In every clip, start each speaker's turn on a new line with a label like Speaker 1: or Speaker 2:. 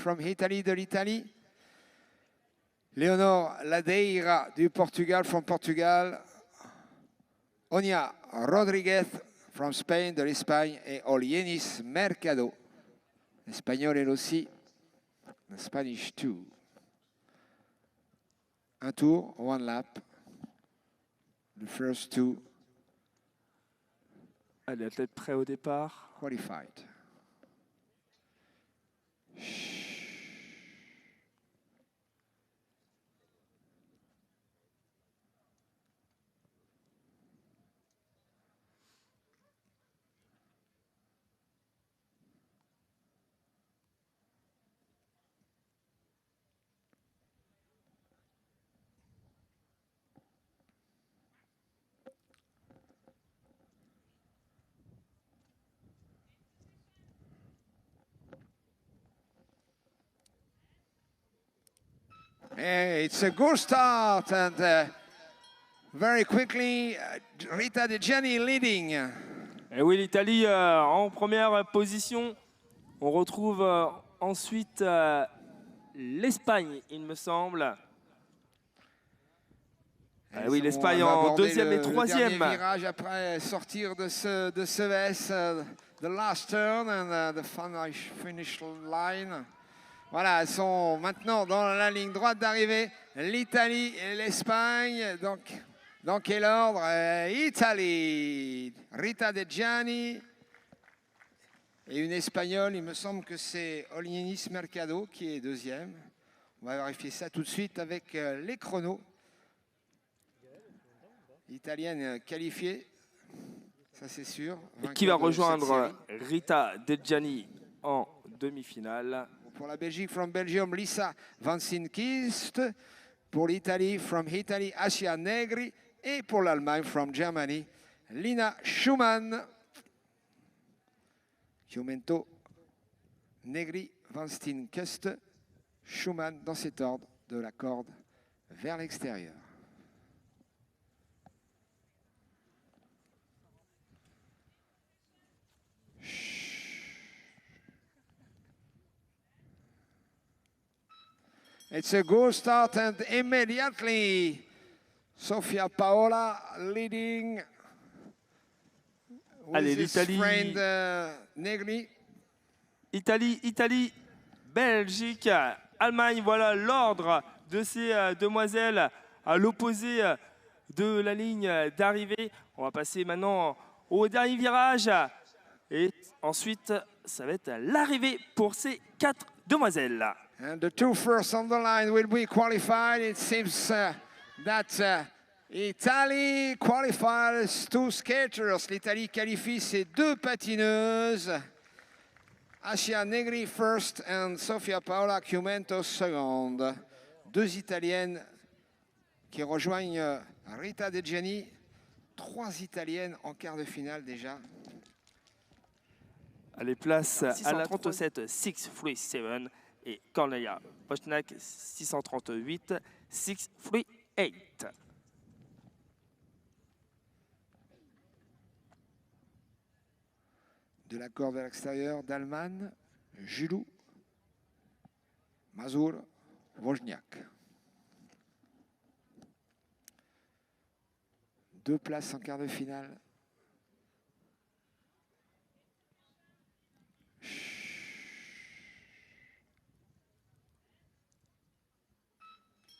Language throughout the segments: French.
Speaker 1: from Italy, de l'Italie. Leonor Ladeira du Portugal, from Portugal. Onia Rodriguez from Spain, de l'Espagne. Et Olienis Mercado, espagnol elle aussi. The Spanish two. Un tour, one lap. The first two.
Speaker 2: Allez, athlète prêt au départ.
Speaker 1: Qualified. It's a good start and very quickly Rita De Gianni leading.
Speaker 2: Et oui, l'Italie en première position. On retrouve ensuite l'Espagne, il me semble. Oui, l'Espagne en deuxième et troisième.
Speaker 1: Le dernier virage après sortir de ce VS, the last turn and the finish line. Voilà, elles sont maintenant dans la ligne droite d'arrivée. L'Italie et l'Espagne. Donc, dans quel ordre? Italie, Rita De Gianni. Et une Espagnole, il me semble que c'est Olienis Mercado qui est deuxième. On va vérifier ça tout de suite avec les chronos. Italienne qualifiée, ça c'est sûr.
Speaker 2: Et qui va rejoindre Rita De Gianni en demi-finale.
Speaker 1: Pour la Belgique, from Belgium, Lisa Van Sinkist. Pour l'Italie, from Italy, Asia Negri. Et pour l'Allemagne, from Germany, Lina Schumann. Chiumento, Negri, Van Sinkist, Schumann dans cet ordre de la corde vers l'extérieur. It's a good start and immediately Sofia Paola leading with
Speaker 2: Allez,
Speaker 1: his
Speaker 2: l'Italie.
Speaker 1: friend Negri.
Speaker 2: Italie, Belgique, Allemagne, voilà l'ordre de ces demoiselles à l'opposé de la ligne d'arrivée. On va passer maintenant au dernier virage et ensuite ça va être l'arrivée pour ces 4 demoiselles.
Speaker 1: And the two first on the line will be qualified. It seems that Italy qualifies 2 skaters. L'Italie qualifie ses 2 patineuses. Asia Negri first and Sofia Paola Chiumento second. 2 Italiennes qui rejoignent Rita De Gianni. 3 Italiennes en quart de finale déjà.
Speaker 2: Allez, place à la 37, 637 et Cornelia Bochnak 638, 638.
Speaker 1: De la corde à l'extérieur, Dalman, Julou, Mazur, Wozniak. 2 places en quart de finale.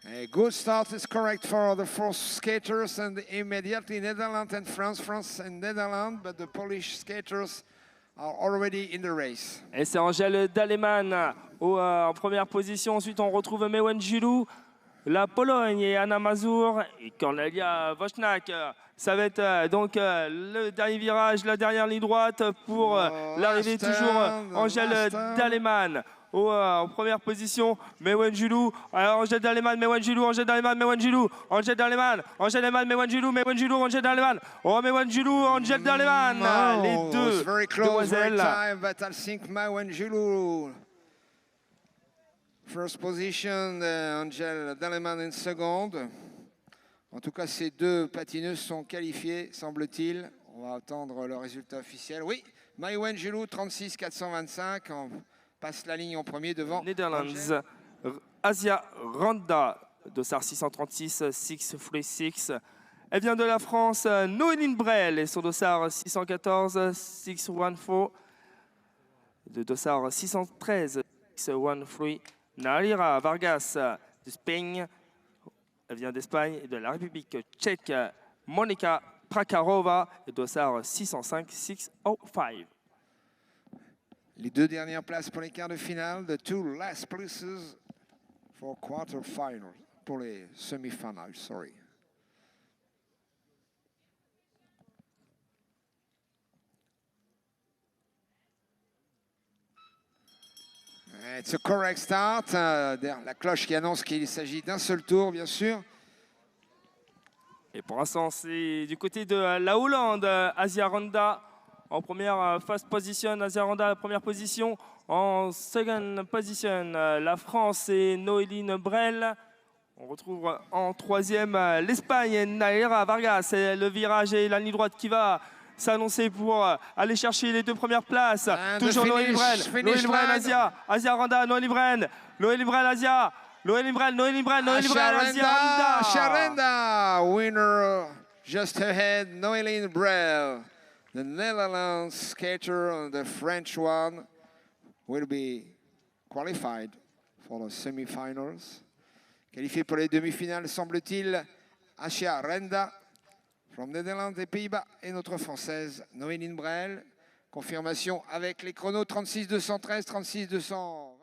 Speaker 1: A good start is correct for the 4 skaters and immediately Netherlands and France. France and Netherlands, but the Polish skaters are already in the race.
Speaker 2: Et c'est Angèle Daleman en première position. Ensuite, on retrouve Mewen Julou, la Pologne et Anna Mazur et Cornelia Wozniak. Ça va être donc le dernier virage, la dernière ligne droite pour l'arrivée toujours Angèle Daleman. En première position, Mewen Julou, alors Angèle Daleman, Mewen Julou, Angèle Daleman, Mewen Julou, Angèle Daleman, Angèle Daleman, Mewen Julou, Mewen Julou, Angèle Daleman, oh Mewen Julou, Angèle Daleman, les deux
Speaker 1: very close,
Speaker 2: demoiselles.
Speaker 1: very time, but I think Mewen Julou. First position, Angèle Daleman in second. En tout cas, ces 2 patineuses sont qualifiées, semble-t-il. On va attendre le résultat officiel. Oui, Mewen Julou, 36 425. passe la ligne en premier devant
Speaker 2: Netherlands, Asia Randa, dossard 636, 636. Elle vient de la France, Noéline Brel et son dossard 614, 614. De dossard 613, 613. Nalira Vargas d'Espagne. Elle vient d'Espagne et de la République tchèque, Monika Prakarova et dossard 605, 605.
Speaker 1: Les deux dernières places pour les quarts de finale. The two last places for quarterfinals. Pour les semi-finals, sorry. It's a correct start. La cloche qui annonce qu'il s'agit d'un seul tour, bien sûr.
Speaker 2: Et pour l'instant, c'est du côté de la Hollande, Asia Randa en première first position, Asia Randa première position. En second position, la France et Noéline Brel. On retrouve en troisième l'Espagne, Nalira Vargas. Et le virage et la ligne droite qui va s'annoncer pour aller chercher les deux premières places. Toujours Noéline Brel, Noéline Brel, Asia Randa, Noéline Brel, Noéline Brel, Asia. Noéline Brel, Noéline Brel, Noéline Brel, Asia Randa.
Speaker 1: Sharenda, winner just ahead, Noéline Brel. The Netherlands skater and the French one will be qualified for the semi-finals. Qualifié pour les demi-finales, semble-t-il, Asia Renda, from Netherlands des Pays-Bas, et notre Française, Noéline Brel. Confirmation avec les chronos 36-213, 36-220.